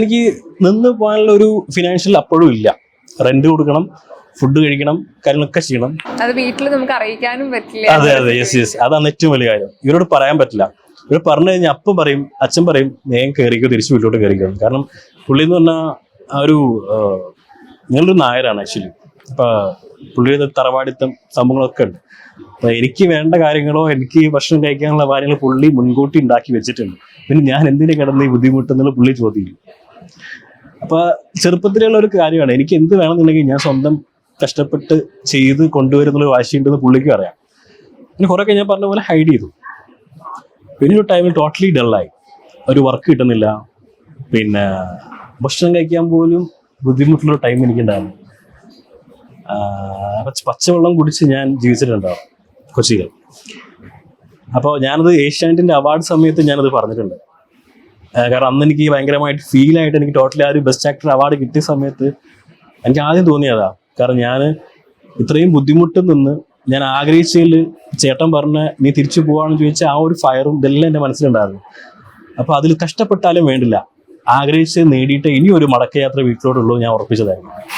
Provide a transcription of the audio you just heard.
എനിക്ക് നിന്ന് പോകാനുള്ള ഒരു ഫിനാൻഷ്യൽ അപ്പോഴും ഇല്ല. റെന്റ് കൊടുക്കണം, ഫുഡ് കഴിക്കണം, കാര്യങ്ങളൊക്കെ ചെയ്യണം. അത് വീട്ടിൽ നമുക്ക് അറിയിക്കാനും പറ്റില്ല. അതെ അതെ, യെസ്. അതാണ് ഏറ്റവും വലിയ കാര്യം. ഇവരോട് പറയാൻ പറ്റില്ല. ഇവർ പറഞ്ഞു കഴിഞ്ഞാൽ അപ്പം പറയും, അച്ഛൻ പറയും നേരം കയറിക്കോ, തിരിച്ചു വീട്ടിലോട്ട് കയറിക്കോ. കാരണം പുള്ളി എന്ന് പറഞ്ഞാൽ ആ ഒരു ഞങ്ങളൊരു നായരാണ് ആക്ച്വലി. അപ്പൊ പുള്ളിയുടെ തറവാടിത്തം സംഭവങ്ങളൊക്കെ ഉണ്ട്. അപ്പൊ എനിക്ക് വേണ്ട കാര്യങ്ങളോ എനിക്ക് ഭക്ഷണം കഴിക്കാനുള്ള കാര്യങ്ങൾ പുള്ളി മുൻകൂട്ടി ഉണ്ടാക്കി വെച്ചിട്ടുണ്ട്. പിന്നെ ഞാൻ എന്തിനു കിടന്ന് ഈ ബുദ്ധിമുട്ടെന്നുള്ള പുള്ളി ചോദിക്കും. അപ്പൊ ചെറുപ്പത്തിലുള്ള ഒരു കാര്യമാണ്, എനിക്ക് എന്ത് വേണമെന്നുണ്ടെങ്കിൽ ഞാൻ സ്വന്തം കഷ്ടപ്പെട്ട് ചെയ്ത് കൊണ്ടുവരുന്നുള്ള വാശിയുണ്ടെന്ന് പുള്ളിക്കും അറിയാം. പിന്നെ കുറെ ഞാൻ പറഞ്ഞ പോലെ ഹൈഡ് ചെയ്തു. പിന്നെ ഒരു ടൈമിൽ ടോട്ടലി ഡള്ളായി. ഒരു വർക്ക് കിട്ടുന്നില്ല, പിന്നെ ഭക്ഷണം കഴിക്കാൻ പോലും ബുദ്ധിമുട്ടുള്ള ടൈം എനിക്കുണ്ടായിരുന്നു. പച്ചവെള്ളം കുടിച്ച് ഞാൻ ജീവിച്ചിട്ടുണ്ടാവും കൊച്ചിയിൽ. അപ്പോൾ ഞാനത് ഏഷ്യാനെറ്റിന്റെ അവാർഡ് സമയത്ത് ഞാനത് പറഞ്ഞിട്ടുണ്ട്. കാരണം അന്ന് എനിക്ക് ഭയങ്കരമായിട്ട് ഫീലായിട്ട് എനിക്ക് ടോട്ടലി ആ ഒരു ബെസ്റ്റ് ആക്ടർ അവാർഡ് കിട്ടിയ സമയത്ത് എനിക്ക് ആദ്യം തോന്നിയതാ. കാരണം ഞാൻ ഇത്രയും ബുദ്ധിമുട്ടിൽ നിന്ന് ഞാൻ ആഗ്രഹിച്ചതിൽ ചേട്ടൻ പറഞ്ഞ നീ തിരിച്ചു പോവാണെന്ന് ചോദിച്ച ആ ഒരു ഫയറും ഇതെല്ലാം എൻ്റെ മനസ്സിലുണ്ടായിരുന്നു. അപ്പോൾ അതിൽ കഷ്ടപ്പെട്ടാലും വേണ്ടില്ല, ആഗ്രഹിച്ച് നേടിയിട്ട് ഇനി ഒരു മടക്കയാത്ര വീട്ടിലോട്ടുള്ളൂ ഞാൻ ഉറപ്പിച്ചതായിരുന്നു.